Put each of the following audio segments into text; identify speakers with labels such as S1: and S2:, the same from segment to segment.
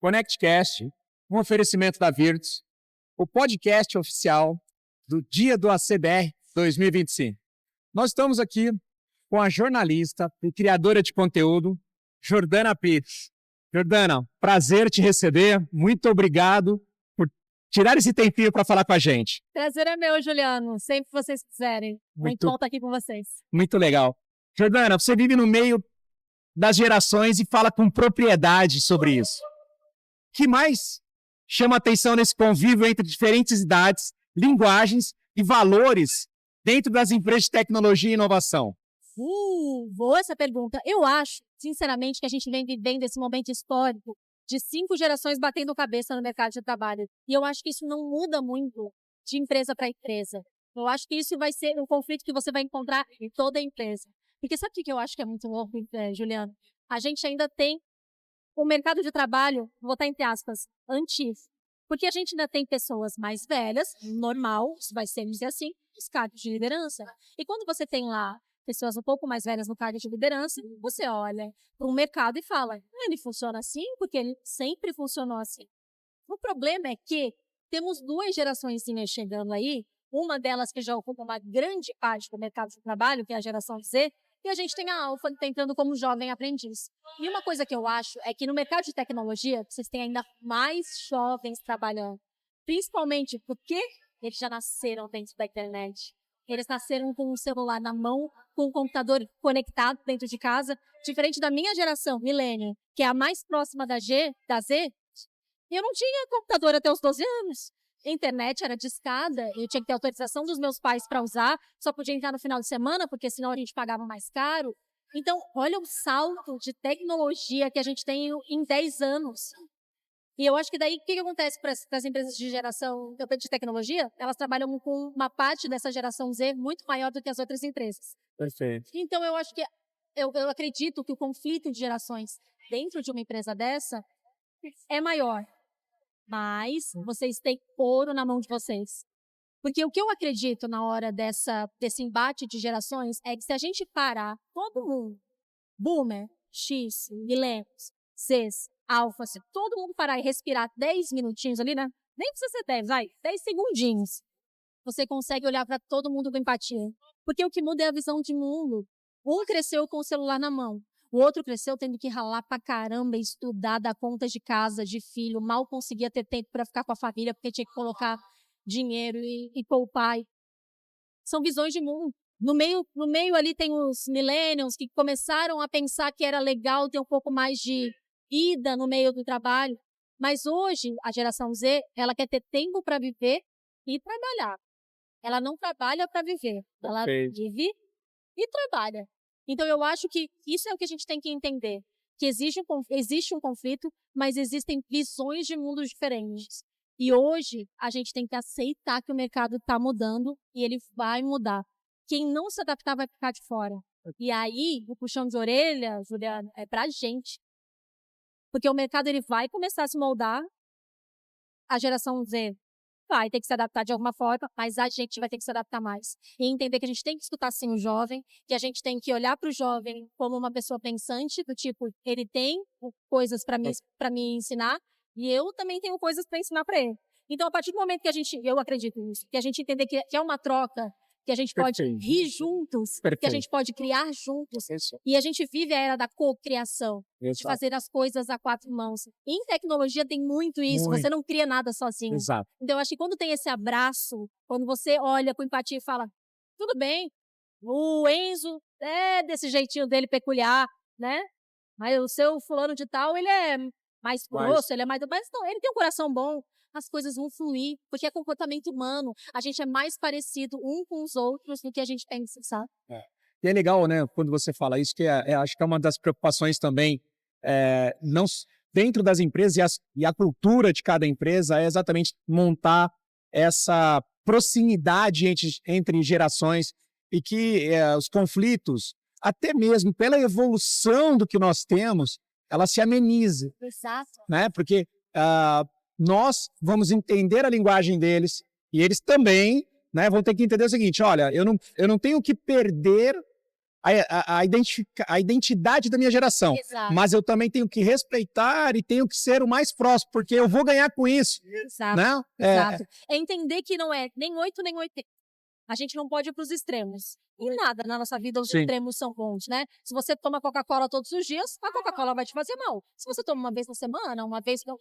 S1: ConnectCast, um oferecimento da Virtus, o podcast oficial do Dia do ACBR 2025. Nós estamos aqui com a jornalista e criadora de conteúdo, Jordana Pires. Jordana, prazer te receber. Muito obrigado por tirar esse tempinho para falar com a gente.
S2: Prazer é meu, Juliano. Sempre que vocês quiserem. Muito bom estar aqui com vocês.
S1: Muito legal. Jordana, você vive no meio das gerações e fala com propriedade sobre isso. O que mais chama atenção nesse convívio entre diferentes idades, linguagens e valores dentro das empresas de tecnologia e inovação?
S2: Boa essa pergunta. Eu acho, sinceramente, que a gente vem vivendo esse momento histórico de 5 gerações batendo cabeça no mercado de trabalho. E eu acho que isso não muda muito de empresa para empresa. Eu acho que isso vai ser um conflito que você vai encontrar em toda a empresa. Porque sabe o que eu acho que é muito louco, Juliano? A gente ainda tem o mercado de trabalho, vou botar entre aspas, antigo. Porque a gente ainda tem pessoas mais velhas, normal, vai ser dizer assim, os cargos de liderança. E quando você tem lá pessoas um pouco mais velhas no cargo de liderança, você olha para o mercado e fala, ele funciona assim porque ele sempre funcionou assim. O problema é que temos 2 gerações chegando aí, uma delas que já ocupa uma grande parte do mercado de trabalho, que é a geração Z, e a gente tem a Alfa entrando como jovem aprendiz. E uma coisa que eu acho é que no mercado de tecnologia, vocês têm ainda mais jovens trabalhando. Principalmente porque eles já nasceram dentro da internet. Eles nasceram com o celular na mão, com o computador conectado dentro de casa. Diferente da minha geração, milênio, que é a mais próxima da Z, eu não tinha computador até os 12 anos. A internet era discada, eu tinha que ter autorização dos meus pais para usar, só podia entrar no final de semana, porque senão a gente pagava mais caro. Então, olha o salto de tecnologia que a gente tem em 10 anos. E eu acho que daí, o que acontece para as empresas de geração de tecnologia? Elas trabalham com uma parte dessa geração Z muito maior do que as outras empresas.
S1: Perfeito.
S2: Então, eu acho que, eu acredito que o conflito de gerações dentro de uma empresa dessa é maior. Mas vocês têm ouro na mão de vocês. Porque o que eu acredito na hora desse embate de gerações é que se a gente parar, todo mundo, Boomer, X, Millennials, Cs, Alpha, se todo mundo parar e respirar 10 minutinhos ali, né? Nem precisa ser 10, vai, 10 segundinhos. Você consegue olhar para todo mundo com empatia. Porque o que muda é a visão de mundo. Um cresceu com o celular na mão. O outro cresceu tendo que ralar pra caramba, estudar, dar contas de casa, de filho, mal conseguia ter tempo para ficar com a família, porque tinha que colocar dinheiro e poupar. São visões de mundo. No meio ali tem os millennials que começaram a pensar que era legal ter um pouco mais de ida no meio do trabalho. Mas hoje, a geração Z, ela quer ter tempo para viver e trabalhar. Ela não trabalha para viver. Ela vive e trabalha. Então, eu acho que isso é o que a gente tem que entender. Que existe um conflito, mas existem visões de mundos diferentes. E hoje, a gente tem que aceitar que o mercado está mudando e ele vai mudar. Quem não se adaptar vai ficar de fora. E aí, o puxão de orelha, Juliana, é pra gente. Porque o mercado ele vai começar a se moldar. A geração Z vai ter que se adaptar de alguma forma, mas a gente vai ter que se adaptar mais. E entender que a gente tem que escutar sim o jovem, que a gente tem que olhar para o jovem como uma pessoa pensante, do tipo, ele tem coisas para me ensinar, e eu também tenho coisas para ensinar para ele. Então, a partir do momento que eu acredito nisso, que a gente entender que é uma troca, que a gente pode rir juntos, que a gente pode criar juntos.
S1: Isso.
S2: E a gente vive a era da cocriação, de fazer as coisas a 4 mãos. Em tecnologia tem muito isso, você não cria nada sozinho.
S1: Exato.
S2: Então, eu acho que quando tem esse abraço, quando você olha com empatia e fala, tudo bem, o Enzo é desse jeitinho dele peculiar, né? Mas o seu fulano de tal, ele é mais grosso, ele é mais... Mas não, ele tem um coração bom. As coisas vão fluir, porque é comportamento humano. A gente é mais parecido um com os outros do que a gente pensa, sabe?
S1: E é legal, né, quando você fala isso, que acho que é uma das preocupações também, não, dentro das empresas, e a cultura de cada empresa é exatamente montar essa proximidade entre gerações e que os conflitos, até mesmo pela evolução do que nós temos, ela se ameniza.
S2: Exato.
S1: Né? Porque nós vamos entender a linguagem deles e eles também, né, vão ter que entender o seguinte, olha, eu não tenho que perder a identidade da minha geração.
S2: Exato.
S1: Mas eu também tenho que respeitar e tenho que ser o mais próximo, porque eu vou ganhar com isso.
S2: Exato.
S1: Né?
S2: Exato. É entender que não é nem 8 nem 80. A gente não pode ir para os extremos. E nada na nossa vida os extremos são bons, né? Se você toma Coca-Cola todos os dias, a Coca-Cola vai te fazer mal. Se você toma uma vez na semana, uma vez... Tá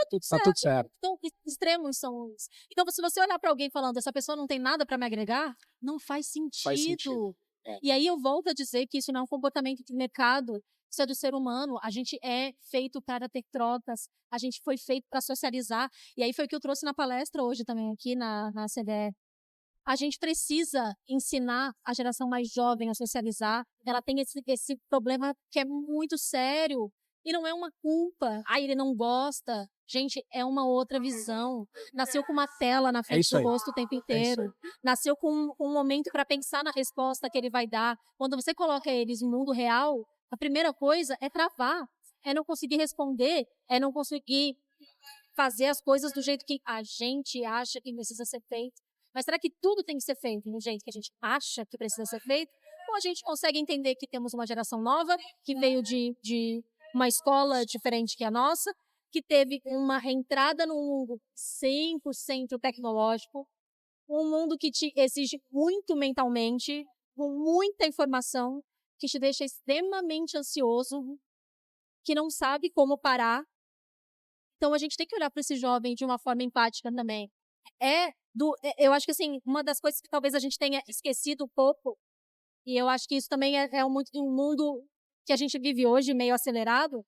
S2: tudo certo.
S1: Tá tudo certo.
S2: Então, extremos são... Então, se você olhar para alguém falando, essa pessoa não tem nada para me agregar, não faz sentido.
S1: Faz sentido.
S2: E aí eu volto a dizer que isso não é um comportamento de mercado, isso é do ser humano. A gente é feito para ter trocas, a gente foi feito para socializar. E aí foi o que eu trouxe na palestra hoje também, aqui na CDE. A gente precisa ensinar a geração mais jovem a socializar. Ela tem esse problema que é muito sério. E não é uma culpa. Ah, ele não gosta. Gente, é uma outra visão. Nasceu com uma tela na frente do rosto o tempo inteiro. Nasceu com um momento para pensar na resposta que ele vai dar. Quando você coloca eles no mundo real, a primeira coisa é travar. É não conseguir responder. É não conseguir fazer as coisas do jeito que a gente acha que precisa ser feito. Mas será que tudo tem que ser feito do jeito que a gente acha que precisa ser feito? Ou a gente consegue entender que temos uma geração nova, que veio de uma escola diferente que a nossa, que teve uma reentrada num mundo 100% tecnológico, um mundo que te exige muito mentalmente, com muita informação, que te deixa extremamente ansioso, que não sabe como parar. Então, a gente tem que olhar para esse jovem de uma forma empática também. Eu acho que, assim, uma das coisas que talvez a gente tenha esquecido um pouco, e eu acho que isso também é muito um mundo que a gente vive hoje, meio acelerado,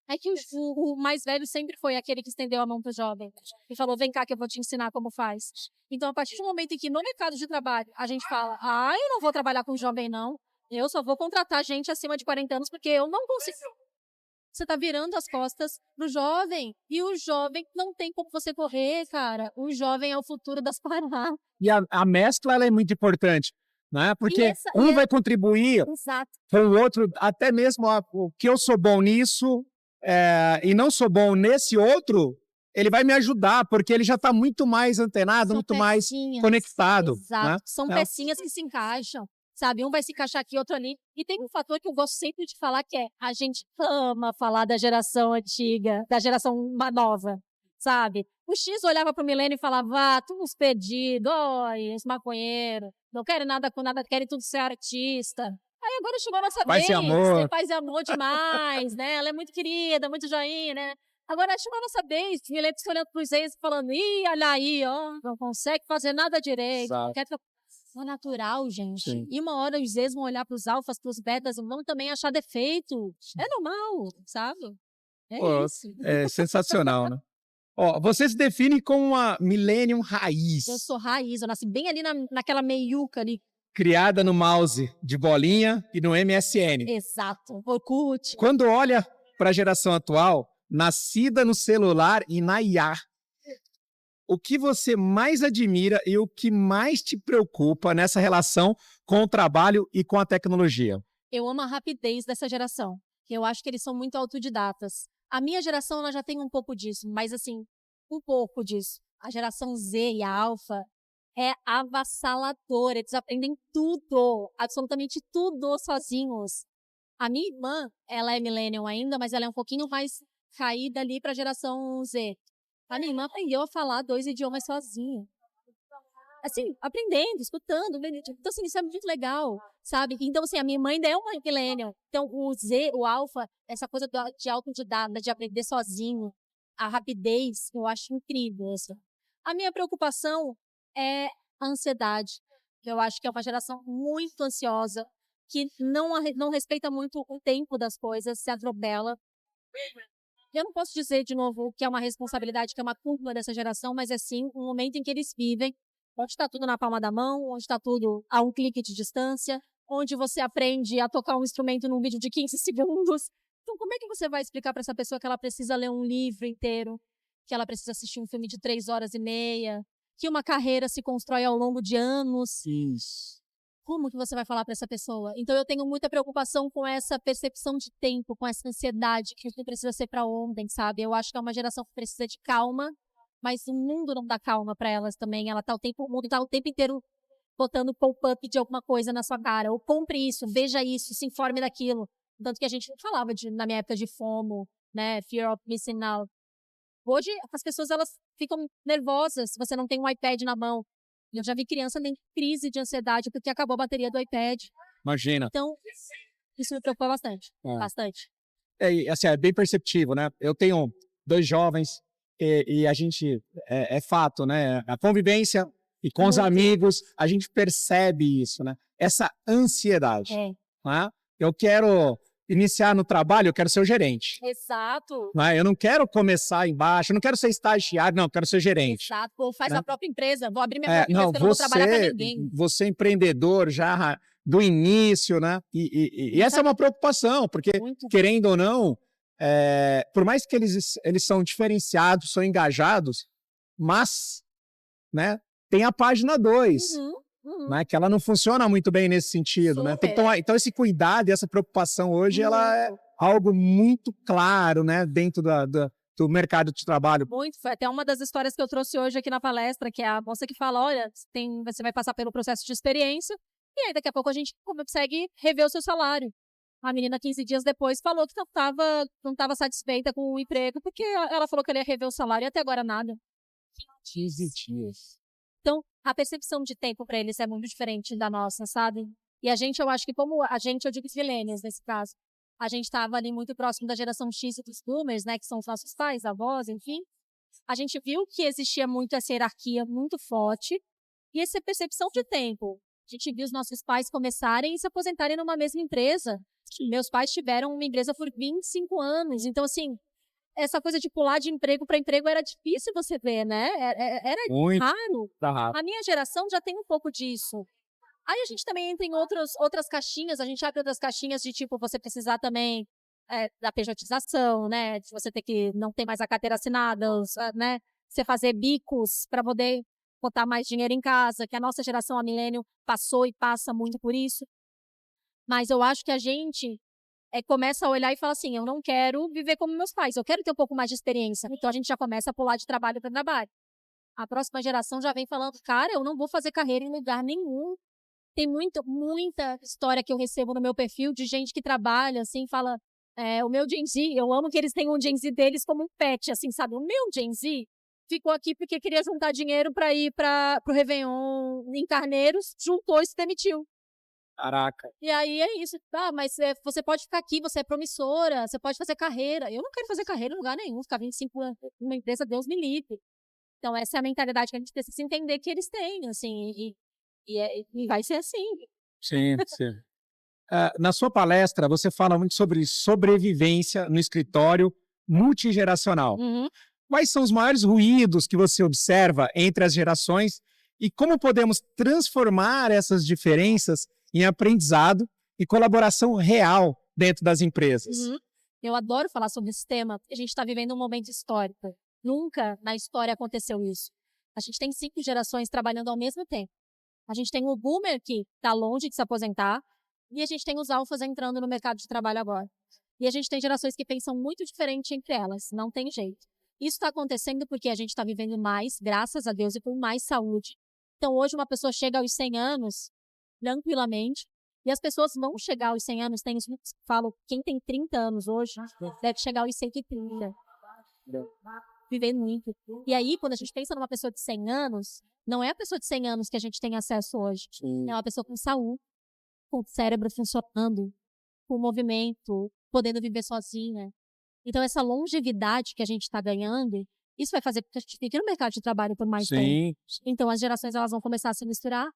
S2: é que o mais velho sempre foi aquele que estendeu a mão para o jovem e falou, vem cá que eu vou te ensinar como faz. Então, a partir do momento em que no mercado de trabalho a gente fala, eu não vou trabalhar com jovem não, eu só vou contratar gente acima de 40 anos porque eu não consigo. Você está virando as costas pro jovem. E o jovem não tem como você correr, cara. O jovem é o futuro das paradas.
S1: E a mescla ela é muito importante, né? Porque vai contribuir com o outro, até mesmo o que eu sou bom nisso e não sou bom nesse outro, ele vai me ajudar, porque ele já está muito mais antenado, muito mais conectado.
S2: Exato.
S1: Né?
S2: São pecinhas que se encaixam. Sabe, um vai se encaixar aqui, outro ali. E tem um fator que eu gosto sempre de falar, que é a gente ama falar da geração antiga, da geração nova, sabe? O X olhava pro milênio e falava, tu uns perdidos, oi, esse maconheiro, não querem nada com nada, querem tudo ser artista. Aí agora chegou a nossa vez, faz amor demais, né? Ela é muito querida, muito joinha, né? Agora chegou a nossa vez, o milênio olhando pros ex e falando, olha aí, ó, não consegue fazer nada direito, quer é natural, gente.
S1: Sim.
S2: E uma hora os ex vão olhar para os alfas, para os betas, vão também achar defeito. É normal, sabe? Isso.
S1: É sensacional, né? Você se define como uma millennium raiz.
S2: Eu sou raiz, eu nasci bem ali naquela meiuca ali.
S1: Criada no mouse de bolinha e no MSN.
S2: Exato, Orkut.
S1: Quando olha para a geração atual, nascida no celular e na IA, o que você mais admira e o que mais te preocupa nessa relação com o trabalho e com a tecnologia?
S2: Eu amo a rapidez dessa geração. Eu acho que eles são muito autodidatas. A minha geração ela já tem um pouco disso, mas assim, um pouco disso. A geração Z e a Alpha é avassaladora. Eles aprendem tudo, absolutamente tudo sozinhos. A minha irmã, ela é millennial ainda, mas ela é um pouquinho mais caída ali para a geração Z. A minha irmã aprendeu a falar 2 idiomas sozinha. Assim, aprendendo, escutando. Então, assim, isso é muito legal, sabe? Então, assim, a minha mãe ainda é uma millennial. Então, o Z, o Alpha, essa coisa de autodidata, de aprender sozinho, a rapidez, eu acho incrível isso. A minha preocupação é a ansiedade. Eu acho que é uma geração muito ansiosa, que não respeita muito o tempo das coisas, se atropela. Eu não posso dizer, de novo, que é uma responsabilidade, que é uma culpa dessa geração, mas é sim um momento em que eles vivem, onde está tudo na palma da mão, onde está tudo a um clique de distância, onde você aprende a tocar um instrumento num vídeo de 15 segundos. Então, como é que você vai explicar para essa pessoa que ela precisa ler um livro inteiro, que ela precisa assistir um filme de 3 horas e meia, que uma carreira se constrói ao longo de anos?
S1: Isso.
S2: Como que você vai falar para essa pessoa? Então, eu tenho muita preocupação com essa percepção de tempo, com essa ansiedade que não precisa ser para ontem, sabe? Eu acho que é uma geração que precisa de calma, mas o mundo não dá calma para elas também. O mundo está o tempo inteiro botando pop-up de alguma coisa na sua cara, ou compre isso, veja isso, se informe daquilo. Tanto que a gente falava na minha época de FOMO, né, Fear of Missing Out. Hoje, as pessoas, elas ficam nervosas se você não tem um iPad na mão. Eu já vi criança em crise de ansiedade porque acabou a bateria do iPad.
S1: Imagina.
S2: Então, isso me preocupa bastante. Bastante.
S1: Assim, é bem perceptível, né? Eu tenho 2 jovens e a gente, é fato, né? A convivência e com os amigos, a gente percebe isso, né? Essa ansiedade. Né? Eu quero iniciar no trabalho, eu quero ser o gerente.
S2: Exato.
S1: Né? Eu não quero começar embaixo, eu não quero ser estagiário, não, eu quero ser gerente.
S2: Exato. Ou faz
S1: Né?
S2: a própria empresa, vou abrir minha própria empresa,
S1: não,
S2: porque eu não vou trabalhar para ninguém.
S1: Você é empreendedor já do início, né? E essa é uma preocupação, porque, querendo ou não, por mais que eles são diferenciados, são engajados, mas, né, tem a página 2, né, que ela não funciona muito bem nesse sentido, né? Então esse cuidado e essa preocupação hoje, ela é algo muito claro, né, dentro do mercado de trabalho.
S2: Muito, foi até uma das histórias que eu trouxe hoje aqui na palestra, que é a moça que fala, olha, você vai passar pelo processo de experiência, e aí daqui a pouco a gente consegue rever o seu salário. A menina, 15 dias depois, falou que não estava satisfeita com o emprego, porque ela falou que ela ia rever o salário e até agora nada.
S1: 15 dias.
S2: Então, a percepção de tempo para eles é muito diferente da nossa, sabe? E a gente, eu acho que como a gente, eu digo os millennials nesse caso, a gente estava ali muito próximo da geração X e dos boomers, né, que são os nossos pais, avós, enfim. A gente viu que existia muito essa hierarquia muito forte e essa percepção de tempo. A gente viu os nossos pais começarem e se aposentarem numa mesma empresa. Meus pais tiveram uma empresa por 25 anos. Então, assim, essa coisa de pular de emprego para emprego era difícil você ver, né? Era
S1: muito
S2: raro.
S1: raro.
S2: A minha geração já tem um pouco disso. Aí a gente também entra em outras caixinhas, a gente abre outras caixinhas de tipo, você precisar também da pejotização, né? De você ter que não ter mais a carteira assinada, né? Você fazer bicos para poder botar mais dinheiro em casa, que a nossa geração, a millennial, passou e passa muito por isso. Mas eu acho que a gente começa a olhar e fala assim, eu não quero viver como meus pais, eu quero ter um pouco mais de experiência. Então a gente já começa a pular de trabalho para trabalho. A próxima geração já vem falando, cara, eu não vou fazer carreira em lugar nenhum. Tem muita história que eu recebo no meu perfil de gente que trabalha, assim, fala, o meu Gen Z, eu amo que eles tenham um Gen Z deles como um pet, assim, sabe? O meu Gen Z ficou aqui porque queria juntar dinheiro para ir para o Réveillon em Carneiros, juntou e se demitiu.
S1: Caraca.
S2: E aí é isso, mas você pode ficar aqui, você é promissora, você pode fazer carreira. Eu não quero fazer carreira em lugar nenhum, ficar 25 anos numa empresa, Deus me livre. Então essa é a mentalidade que a gente precisa entender que eles têm, assim, e vai ser assim.
S1: Sim. Na sua palestra, você fala muito sobre sobrevivência no escritório multigeracional. Quais são os maiores ruídos que você observa entre as gerações e como podemos transformar essas diferenças em aprendizado e colaboração real dentro das empresas?
S2: Eu adoro falar sobre esse tema, porque a gente está vivendo um momento histórico. Nunca na história aconteceu isso. A gente tem 5 gerações trabalhando ao mesmo tempo. A gente tem o boomer que está longe de se aposentar e a gente tem os alfas entrando no mercado de trabalho agora. E a gente tem gerações que pensam muito diferente entre elas, não tem jeito. Isso está acontecendo porque a gente está vivendo mais, graças a Deus, e com mais saúde. Então hoje uma pessoa chega aos 100 anos tranquilamente e as pessoas vão chegar aos 100 anos, tem isso que falam, quem tem 30 anos hoje deve chegar aos 130. Vivendo muito. E aí, quando a gente pensa numa pessoa de 100 anos, não é a pessoa de 100 anos que a gente tem acesso hoje. É uma pessoa com saúde, com o cérebro funcionando, com movimento, podendo viver sozinha. Então, essa longevidade que a gente está ganhando, isso vai fazer com que a gente fique no mercado de trabalho por mais tempo. Então, as gerações elas vão começar a se misturar.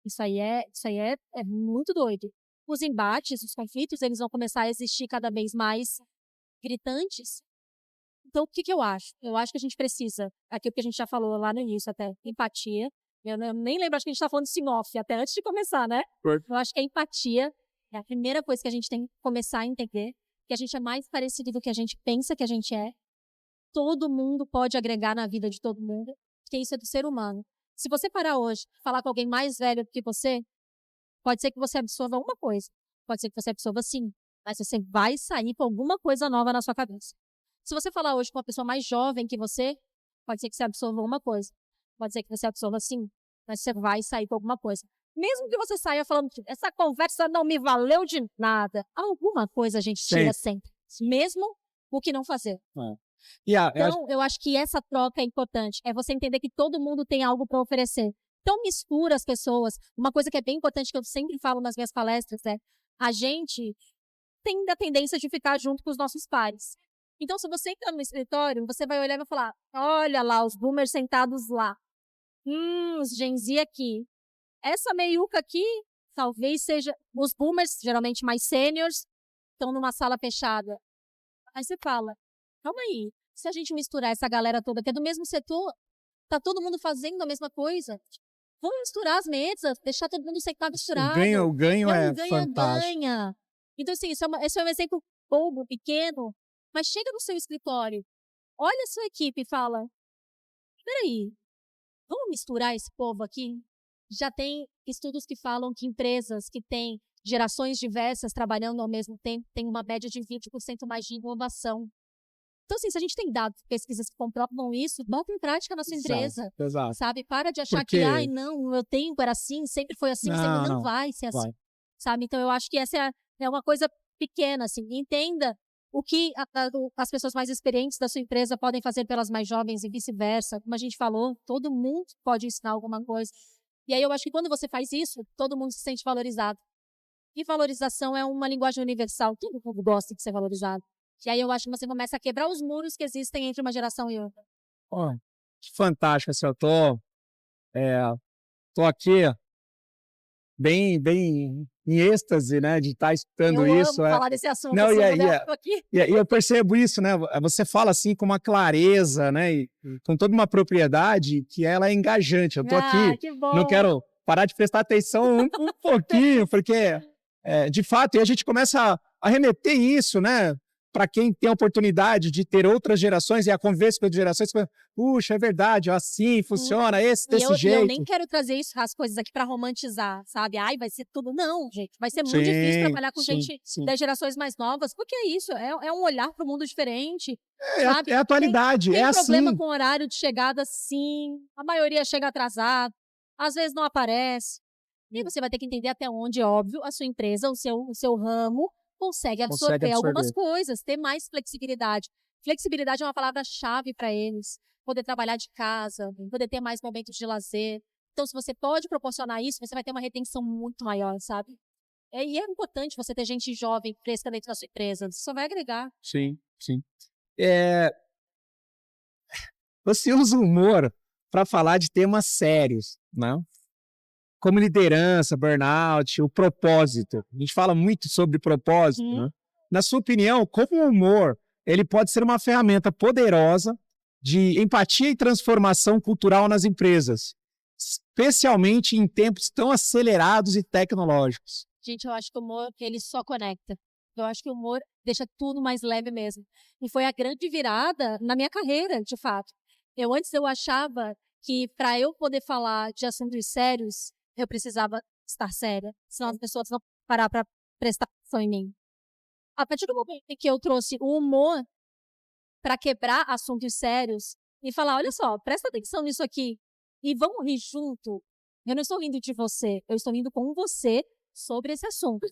S2: Isso aí é muito doido. Os embates, os conflitos, eles vão começar a existir cada vez mais gritantes. Então, o que eu acho? Eu acho que a gente precisa, aquilo que a gente já falou lá no início até, empatia. Eu nem lembro, acho que a gente está falando de off, até antes de começar, né? Eu acho que a empatia é a primeira coisa que a gente tem que começar a entender, que a gente é mais parecido do que a gente pensa que a gente é. Todo mundo pode agregar na vida de todo mundo, porque isso é do ser humano. Se você parar hoje e falar com alguém mais velho do que você, pode ser que você absorva uma coisa, pode ser que você absorva 5, mas você vai sair com alguma coisa nova na sua cabeça. Se você falar hoje com uma pessoa mais jovem que você, pode ser que você absorva uma coisa. Pode ser que você absorva 5, mas você vai sair com alguma coisa. Mesmo que você saia falando que essa conversa não me valeu de nada, alguma coisa a gente tira sempre. Mesmo o que não fazer. Então, eu acho que essa troca é importante. É você entender que todo mundo tem algo para oferecer. Então, mistura as pessoas. Uma coisa que é bem importante, que eu sempre falo nas minhas palestras, é a gente tem a tendência de ficar junto com os nossos pares. Então, se você entra no escritório, você vai olhar e vai falar, olha lá, os boomers sentados lá. Os Gen Z aqui. Essa meiuca aqui, talvez seja... Os boomers, geralmente mais sêniors, estão numa sala fechada. Aí você fala, calma aí, se a gente misturar essa galera toda que é do mesmo setor, tá todo mundo fazendo a mesma coisa. Vamos misturar as mesas, deixar todo mundo sentar misturado.
S1: O ganho é fantástico.
S2: Ganha. Então, assim, esse é um exemplo bobo, pequeno, mas chega no seu escritório, olha a sua equipe e fala, peraí, vamos misturar esse povo aqui? Já tem estudos que falam que empresas que têm gerações diversas trabalhando ao mesmo tempo têm uma média de 20% mais de inovação. Então, assim, se a gente tem dados, pesquisas que comprovam isso, bota em prática na sua empresa.
S1: Exato.
S2: Sabe? Para de achar que, não, o meu tempo era assim, sempre foi assim, sempre não vai ser assim. Sabe? Então, eu acho que essa é uma coisa pequena, assim. Entenda o que as pessoas mais experientes da sua empresa podem fazer pelas mais jovens e vice-versa. Como a gente falou, todo mundo pode ensinar alguma coisa. E aí, eu acho que quando você faz isso, todo mundo se sente valorizado. E valorização é uma linguagem universal. Todo mundo gosta de ser valorizado. E aí eu acho que você começa a quebrar os muros que existem entre uma geração e outra.
S1: Que fantástico, assim, eu tô aqui bem em êxtase, né, de estar escutando isso.
S2: Eu amo falar desse assunto.
S1: Não, e eu percebo isso, né, você fala assim com uma clareza, né, e com toda uma propriedade que ela é engajante. Eu tô aqui,
S2: que bom.
S1: Não quero parar de prestar atenção um pouquinho, porque, de fato, e a gente começa a remeter isso, né, para quem tem a oportunidade de ter outras gerações e a convivência com outras gerações, puxa, é verdade, assim funciona, desse jeito.
S2: Eu nem quero trazer as coisas aqui para romantizar, sabe? Ai, vai ser tudo. Não, gente, vai ser muito difícil trabalhar com gente das gerações mais novas, porque é isso, é um olhar para o mundo diferente. Sabe?
S1: É a atualidade,
S2: tem
S1: é
S2: problema
S1: assim.
S2: com horário de chegada, sim. A maioria chega atrasado, às vezes não aparece. E você vai ter que entender até onde, óbvio, a sua empresa, o seu ramo, consegue absorver algumas coisas, ter mais flexibilidade. Flexibilidade é uma palavra-chave para eles. Poder trabalhar de casa, poder ter mais momentos de lazer. Então, se você pode proporcionar isso, você vai ter uma retenção muito maior, sabe? E é importante você ter gente jovem, fresca dentro da sua empresa. Isso só vai agregar.
S1: Sim. Você usa o humor para falar de temas sérios, né? Como liderança, burnout, o propósito. A gente fala muito sobre propósito, né? Na sua opinião, como o humor ele pode ser uma ferramenta poderosa de empatia e transformação cultural nas empresas, especialmente em tempos tão acelerados e tecnológicos?
S2: Gente, eu acho que o humor, ele só conecta. Eu acho que o humor deixa tudo mais leve mesmo. E foi a grande virada na minha carreira, de fato. Antes eu achava que para eu poder falar de assuntos sérios, eu precisava estar séria, senão as pessoas vão parar para prestar atenção em mim. A partir do momento em que eu trouxe o humor para quebrar assuntos sérios e falar, olha só, presta atenção nisso aqui e vamos rir junto. Eu não estou rindo de você, eu estou rindo com você sobre esse assunto.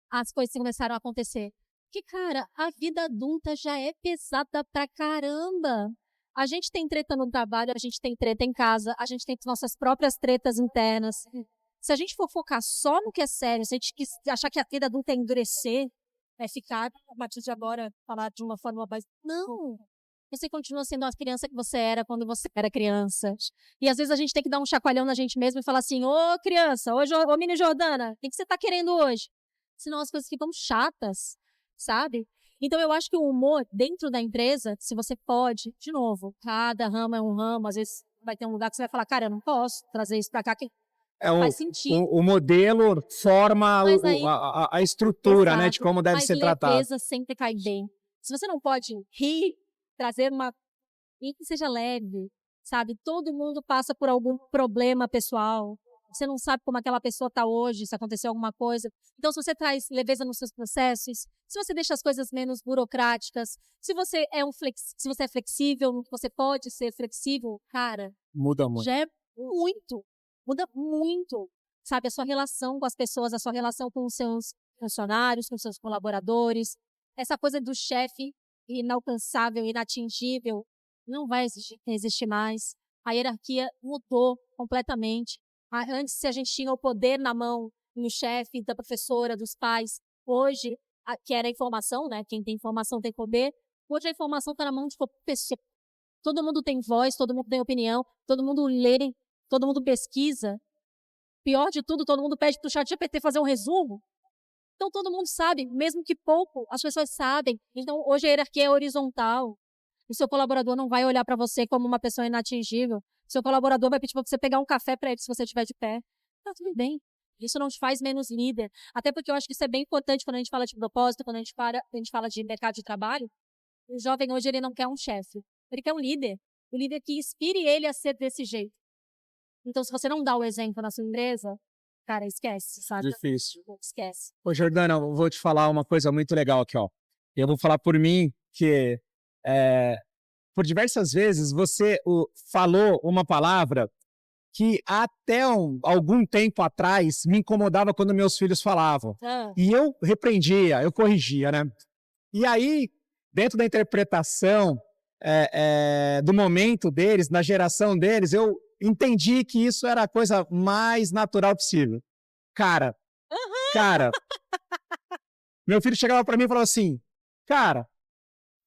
S2: As coisas começaram a acontecer. Porque, cara, a vida adulta já é pesada pra caramba. A gente tem treta no trabalho, a gente tem treta em casa, a gente tem nossas próprias tretas internas. Se a gente for focar só no que é sério, se a gente achar que a vida adulta é endurecer, é ficar, a partir de agora, falar de uma forma mais... Não! Você continua sendo a criança que você era quando você era criança. E às vezes a gente tem que dar um chacoalhão na gente mesmo e falar assim, ô criança, ô mini Jordana, o que você tá querendo hoje? Senão as coisas ficam chatas, sabe? Então, eu acho que o humor dentro da empresa, se você pode, de novo, cada ramo é um ramo, às vezes vai ter um lugar que você vai falar, cara, eu não posso trazer isso para cá, que faz sentido.
S1: O modelo forma a estrutura, né, de como deve ser tratado.
S2: Mas leveza sempre cai bem. Se você não pode rir, trazer e que seja leve, sabe? Todo mundo passa por algum problema pessoal. Você não sabe como aquela pessoa está hoje, se aconteceu alguma coisa. Então, se você traz leveza nos seus processos, se você deixa as coisas menos burocráticas, se você é flexível, você pode ser flexível, cara.
S1: Muda muito.
S2: Já é muito. muda muito, sabe? A sua relação com as pessoas, a sua relação com os seus funcionários, com os seus colaboradores. Essa coisa do chefe inalcançável, inatingível, não vai existir mais. A hierarquia mudou completamente. Antes, se a gente tinha o poder na mão, no chefe, da professora, dos pais, hoje, que era a informação, né? Quem tem informação tem poder. Hoje a informação está na mão de qualquer pessoa. Todo mundo tem voz, todo mundo tem opinião, todo mundo lê, todo mundo pesquisa. Pior de tudo, todo mundo pede para o ChatGPT fazer um resumo. Então todo mundo sabe, mesmo que pouco, as pessoas sabem. Então hoje a hierarquia é horizontal. O seu colaborador não vai olhar para você como uma pessoa inatingível. O seu colaborador vai pedir para você pegar um café para ele se você estiver de pé. Tá tudo bem. Isso não te faz menos líder. Até porque eu acho que isso é bem importante quando a gente fala de propósito, quando a gente fala de mercado de trabalho. O jovem hoje ele não quer um chefe. Ele quer um líder. Um líder que inspire ele a ser desse jeito. Então, se você não dá o exemplo na sua empresa, cara, esquece, sabe?
S1: Difícil.
S2: Esquece.
S1: Ô, Jordana, eu vou te falar uma coisa muito legal aqui, ó. Eu vou falar por mim que, por diversas vezes, você falou uma palavra que até algum tempo atrás me incomodava quando meus filhos falavam. E eu repreendia, eu corrigia, né? E aí, dentro da interpretação do momento deles, na geração deles, eu entendi que isso era a coisa mais natural possível. Cara, meu filho chegava para mim e falava assim, cara,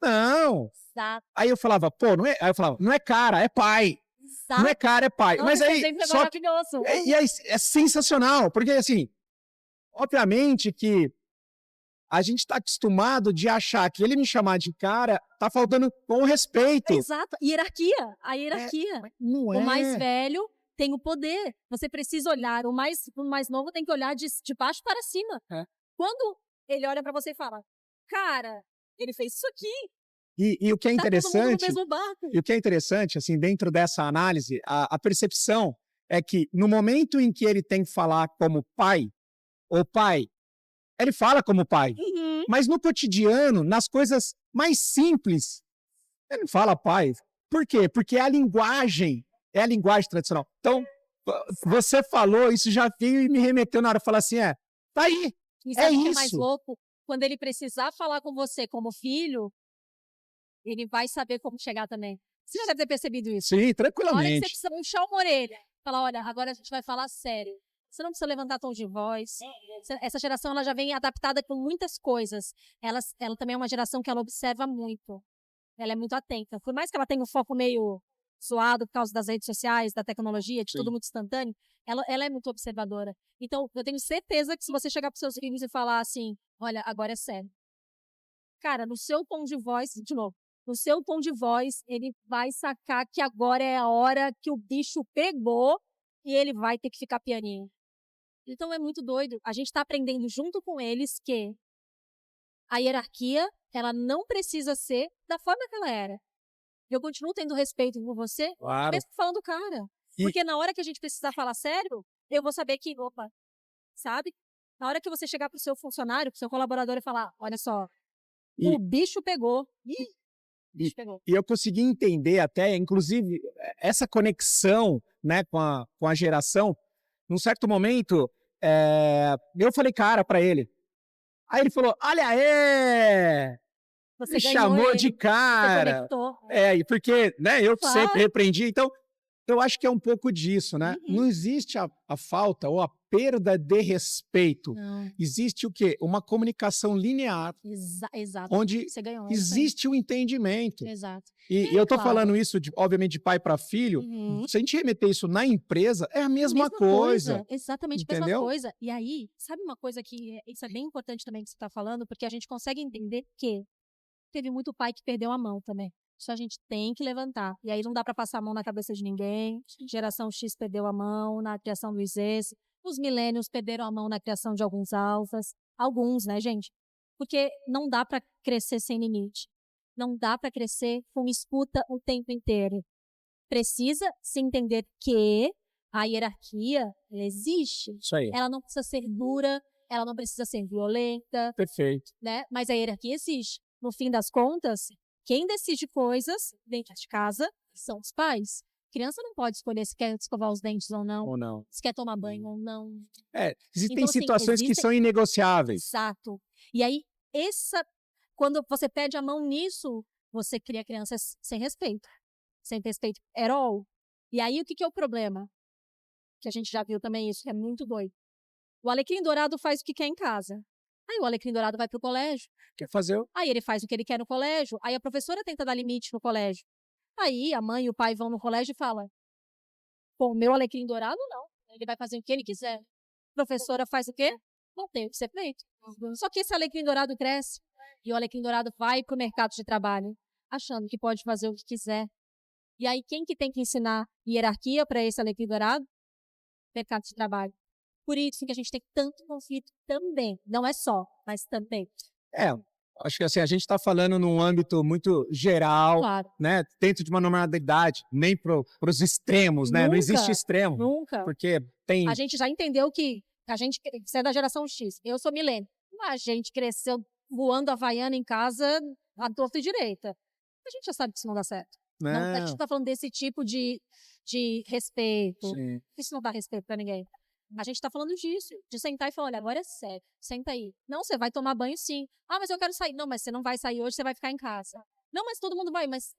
S1: não.
S2: Exato.
S1: Aí eu falava, pô, não é. Aí eu falava, não é cara, é pai.
S2: Exato.
S1: Não é cara, é pai.
S2: Nossa,
S1: mas aí.
S2: é
S1: Só que,
S2: maravilhoso.
S1: e aí, é sensacional, porque assim, obviamente que a gente está acostumado de achar que ele me chamar de cara tá faltando com respeito.
S2: Exato. Hierarquia. A hierarquia.
S1: Não é.
S2: O mais velho tem o poder. Você precisa olhar. O mais novo tem que olhar de baixo para cima. Quando ele olha para você e fala, cara, ele fez isso aqui.
S1: E o que é interessante,
S2: todo mundo no mesmo barco.
S1: E o que é interessante, assim, dentro dessa análise, a percepção é que no momento em que ele tem que falar como pai, ou pai, ele fala como pai. Mas no cotidiano, nas coisas mais simples, ele não fala pai. Por quê? Porque é a linguagem tradicional. Então, você falou, isso já veio e me remeteu na hora de falar assim, tá aí,
S2: e sabe
S1: é
S2: o que
S1: isso.
S2: É mais louco? Quando ele precisar falar com você como filho, ele vai saber como chegar também. Você já deve ter percebido isso.
S1: Sim, tranquilamente.
S2: Na hora que você precisa puxar uma orelha, falar, olha, agora a gente vai falar sério. Você não precisa levantar tom de voz. Essa geração ela já vem adaptada com muitas coisas. Ela também é uma geração que ela observa muito. Ela é muito atenta. Por mais que ela tenha um foco meio zoado por causa das redes sociais, da tecnologia, de tudo muito instantâneo, ela é muito observadora. Então, eu tenho certeza que se você chegar para os seus filhos e falar assim, olha, agora é sério. Cara, no seu tom de voz, de novo, no seu tom de voz, ele vai sacar que agora é a hora que o bicho pegou e ele vai ter que ficar pianinho. Então é muito doido. A gente está aprendendo junto com eles que a hierarquia, ela não precisa ser da forma que ela era. Eu continuo tendo respeito por você,
S1: claro.
S2: Mesmo falando cara. Porque na hora que a gente precisar falar sério, eu vou saber que, opa, sabe? Na hora que você chegar pro seu funcionário, pro seu colaborador e falar, olha só, o bicho pegou.
S1: E eu consegui entender até, inclusive, essa conexão, né, com a geração. Num certo momento, eu falei cara para ele. Aí ele falou, olha aí!
S2: Você
S1: me chamou
S2: ele,
S1: de cara.
S2: Você
S1: porque né, eu sempre repreendi. Então, eu acho que é um pouco disso, né? Não existe a falta ou a perda de respeito.
S2: Não.
S1: Existe o quê? Uma comunicação linear.
S2: Exato.
S1: Onde
S2: Você ganhou,
S1: existe o entendimento.
S2: Exato.
S1: E eu estou falando isso, obviamente, de pai para filho. Se a gente remeter isso na empresa, é a mesma coisa.
S2: Exatamente a mesma coisa. E aí, sabe uma coisa que isso é bem importante também que você está falando, porque a gente consegue entender que teve muito pai que perdeu a mão também. Isso a gente tem que levantar. E aí não dá para passar a mão na cabeça de ninguém. Geração X perdeu a mão na criação dos Z. Os millennials perderam a mão na criação de alguns alfas. Alguns, né, gente? Porque não dá para crescer sem limite. Não dá para crescer com escuta o tempo inteiro. Precisa se entender que a hierarquia ela existe.
S1: Isso aí.
S2: Ela não precisa ser dura, ela não precisa ser violenta.
S1: Perfeito.
S2: Né? Mas a hierarquia existe. No fim das contas, quem decide coisas dentro de casa são os pais. Criança não pode escolher se quer escovar os dentes ou não,
S1: Ou não.
S2: se quer tomar banho ou não.
S1: Existem
S2: Então, assim,
S1: situações que são inegociáveis.
S2: Exato. E aí, quando você pede a mão nisso, você cria crianças sem respeito. Sem respeito at all. E aí, o que é o problema? Que a gente já viu também isso, que é muito doido. O alecrim dourado faz o que quer em casa. Aí o alecrim dourado vai pro colégio.
S1: Quer fazer?
S2: Aí ele faz o que ele quer no colégio. Aí a professora tenta dar limite no colégio. Aí a mãe e o pai vão no colégio e falam: pô, o meu alecrim dourado não. Ele vai fazer o que ele quiser. A professora faz o quê? Não tem o que ser feito. Só que esse alecrim dourado cresce. E o alecrim dourado vai pro mercado de trabalho, achando que pode fazer o que quiser. E aí quem que tem que ensinar hierarquia para esse alecrim dourado? Mercado de trabalho. Por isso que a gente tem tanto conflito também. Não é só, mas também.
S1: Acho que assim, a gente está falando num âmbito muito geral,
S2: Claro.
S1: né? Dentro de uma normalidade, nem para os extremos, né? Não existe extremo.
S2: Nunca.
S1: Porque tem.
S2: A gente já entendeu que você é da geração X, eu sou milênio. A gente cresceu voando Havaiana em casa, à torta e direita. A gente já sabe que isso não dá certo. Não, a gente está falando desse tipo de respeito.
S1: Sim.
S2: Isso não dá respeito para ninguém. A gente está falando disso, de sentar e falar: olha, agora é sério, senta aí. Não, você vai tomar banho sim. Ah, mas eu quero sair. Não, mas você não vai sair hoje, você vai ficar em casa. Não, mas todo mundo vai, mas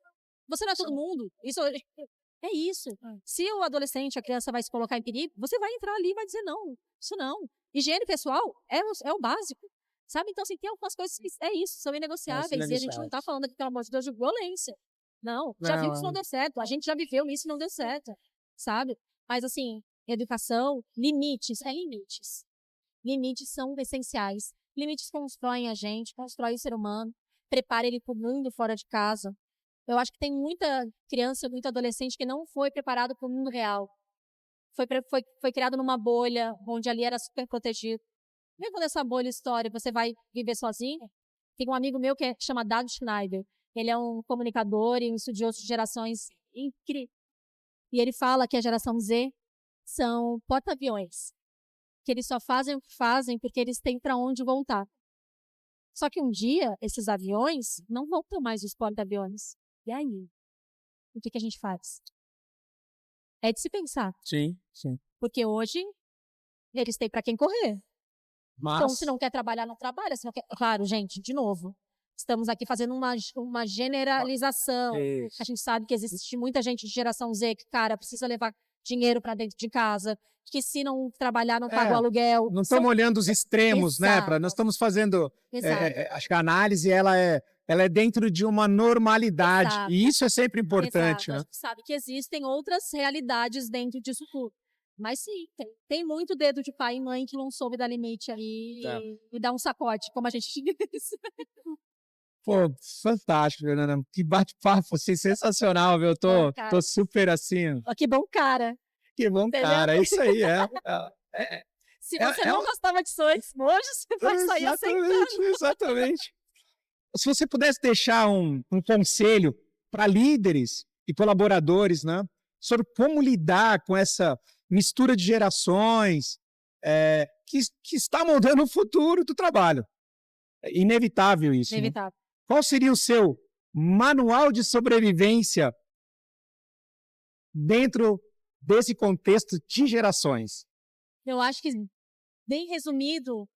S2: você não é todo mundo. Isso é isso. Se o adolescente, a criança vai se colocar em perigo, você vai entrar ali e vai dizer: não, isso não. Higiene pessoal é o básico. Sabe? Então, assim, tem algumas coisas que são inegociáveis. E a gente não está falando aqui, pelo amor de Deus, de violência. Não, já viu que isso não deu certo. A gente já viveu isso e não deu certo. Sabe? Mas, assim, educação, limites. Limites são essenciais. Limites constroem a gente, constroem o ser humano, prepara ele para o mundo fora de casa. Eu acho que tem muita criança, muito adolescente que não foi preparado para o mundo real. Foi criado numa bolha, onde ali era super protegido. Mesmo quando essa bolha história, você vai viver sozinho. Tem um amigo meu que chama Dado Schneider. Ele é um comunicador e um estudioso de gerações incrível. E ele fala que a geração Z são porta-aviões. Que eles só fazem o que fazem porque eles têm para onde voltar. Só que um dia, esses aviões não vão ter mais os porta-aviões. E aí? O que a gente faz? É de se pensar.
S1: Sim.
S2: Porque hoje, eles têm para quem correr.
S1: Mas...
S2: Então, se não quer trabalhar, não trabalha. Se não quer... Claro, gente, de novo, estamos aqui fazendo uma generalização.
S1: Isso.
S2: A gente sabe que existe muita gente de geração Z que, cara, precisa levar dinheiro para dentro de casa, que se não trabalhar, não paga o aluguel.
S1: Não estamos olhando os extremos,
S2: Exato.
S1: né? Nós estamos fazendo...
S2: Exato.
S1: acho que a análise, ela é dentro de uma normalidade.
S2: Exato.
S1: E isso é sempre importante.
S2: Exato.
S1: Né?
S2: A gente sabe que existem outras realidades dentro disso tudo. Mas sim, tem muito dedo de pai e mãe que não soube dar limite ali e dar um sacode, como a gente diz.
S1: Pô, fantástico, Fernanda. Que bate-papo, assim, sensacional, viu? Eu tô super assim.
S2: Que bom cara.
S1: Que bom cara, é isso aí.
S2: Se você não gostava de sonhos, hoje você vai sair aceitando.
S1: Exatamente. Se você pudesse deixar um conselho para líderes e colaboradores, né? Sobre como lidar com essa mistura de gerações que está moldando o futuro do trabalho. É inevitável isso.
S2: Inevitável.
S1: Né? Qual seria o seu manual de sobrevivência dentro desse contexto de gerações?
S2: Eu acho que, bem resumido,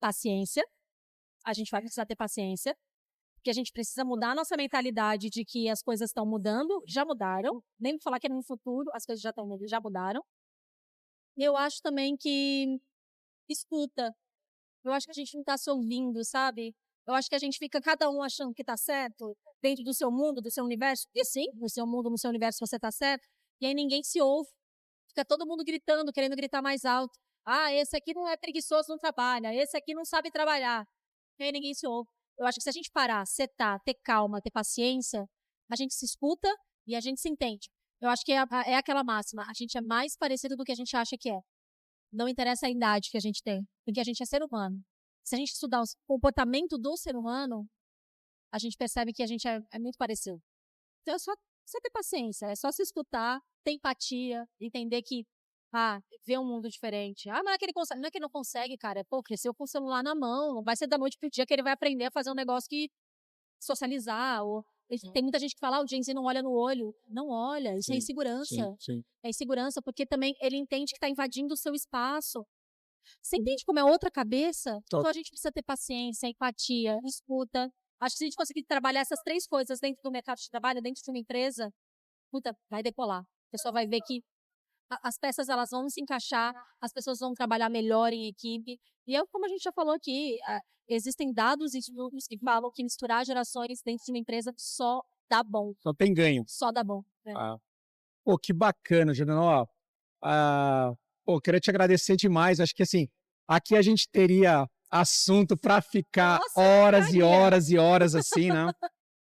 S2: paciência. A gente vai precisar ter paciência, porque a gente precisa mudar a nossa mentalidade de que as coisas estão mudando, já mudaram. Nem vou falar que é no futuro, as coisas já mudaram. E eu acho também que escuta. Eu acho que a gente não está se ouvindo, sabe? Eu acho que a gente fica cada um achando que está certo dentro do seu mundo, do seu universo. E sim, no seu mundo, no seu universo você está certo. E aí ninguém se ouve. Fica todo mundo gritando, querendo gritar mais alto. Ah, esse aqui não é preguiçoso, não trabalha. Esse aqui não sabe trabalhar. E aí ninguém se ouve. Eu acho que se a gente parar, setar, ter calma, ter paciência, a gente se escuta e a gente se entende. Eu acho que é aquela máxima. A gente é mais parecido do que a gente acha que é. Não interessa a idade que a gente tem, porque a gente é ser humano. Se a gente estudar o comportamento do ser humano, a gente percebe que a gente é muito parecido. Então é só ter paciência, é só se escutar, ter empatia, entender que, vê um mundo diferente. Mas não é que ele consegue, não é que ele não consegue, cara. Pô, cresceu com o celular na mão, não vai ser da noite pro dia que ele vai aprender a fazer um negócio que socializar, ou Tem muita gente que fala, o Gen Z não olha no olho. Não olha, isso é insegurança.
S1: Sim.
S2: É insegurança, porque também ele entende que está invadindo o seu espaço. Você entende como é outra cabeça? Então a gente precisa ter paciência, empatia, escuta. Acho que se a gente conseguir trabalhar essas 3 coisas dentro do mercado de trabalho, dentro de uma empresa, puta, vai decolar. A pessoa vai ver que as peças elas vão se encaixar, as pessoas vão trabalhar melhor em equipe. E como a gente já falou aqui, existem dados e estudos que falam que misturar gerações dentro de uma empresa só dá bom.
S1: Só tem ganho.
S2: Só dá bom.
S1: Pô, que bacana, Juliana. Pô, queria te agradecer demais. Acho que assim, aqui a gente teria assunto para ficar horas e horas e horas assim, né?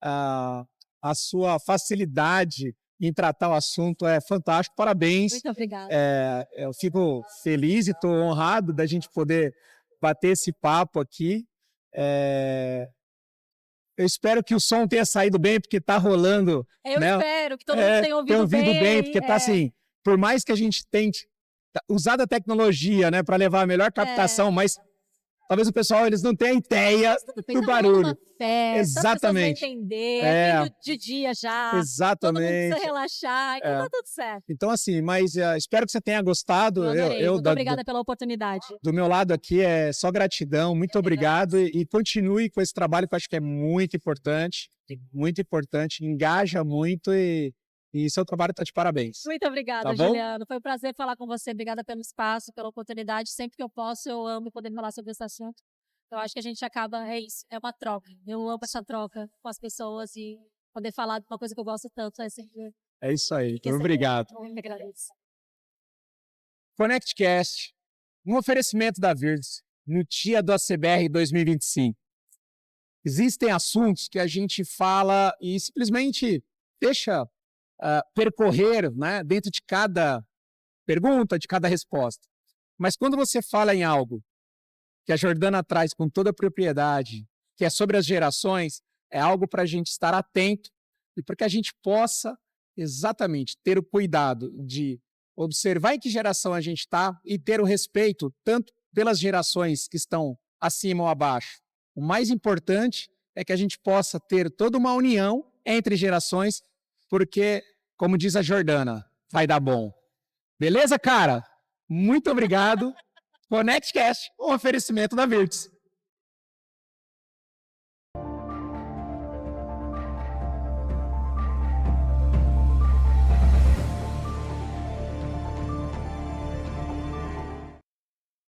S1: A sua facilidade em tratar o assunto é fantástico. Parabéns.
S2: Muito obrigada.
S1: Eu fico feliz e estou honrado da gente poder bater esse papo aqui. Eu espero que o som tenha saído bem, porque está rolando.
S2: Eu
S1: né?
S2: espero que todo mundo tenha ouvido
S1: bem. Porque está assim, por mais que a gente tente usar da tecnologia, né, para levar a melhor captação, mas talvez o pessoal eles não tenham ideia do barulho. Exatamente.
S2: As pessoas vão entender, é de dia já.
S1: Exatamente.
S2: Todo mundo precisa relaxar, então tá tudo certo.
S1: Então assim, mas espero que você tenha gostado.
S2: Muito obrigada pela oportunidade.
S1: Do meu lado aqui é só gratidão, muito obrigado e continue com esse trabalho que eu acho que é muito importante, engaja muito e seu trabalho está de parabéns.
S2: Muito obrigada,
S1: tá
S2: Juliano. Foi um prazer falar com você. Obrigada pelo espaço, pela oportunidade. Sempre que eu posso, eu amo poder falar sobre esse assunto. Eu acho que a gente acaba, é isso, é uma troca. Eu amo essa troca com as pessoas e poder falar de uma coisa que eu gosto tanto.
S1: É isso aí. Obrigado.
S2: Eu me agradeço.
S1: ConnectCast, um oferecimento da Virtus no dia do ACBR 2025. Existem assuntos que a gente fala e simplesmente deixa percorrer, né, dentro de cada pergunta, de cada resposta. Mas quando você fala em algo que a Jordana traz com toda a propriedade, que é sobre as gerações, é algo para a gente estar atento e para que a gente possa exatamente ter o cuidado de observar em que geração a gente está e ter o respeito tanto pelas gerações que estão acima ou abaixo. O mais importante é que a gente possa ter toda uma união entre gerações, porque, como diz a Jordana, vai dar bom. Beleza, cara? Muito obrigado. ConnectCast, um oferecimento da Virtus.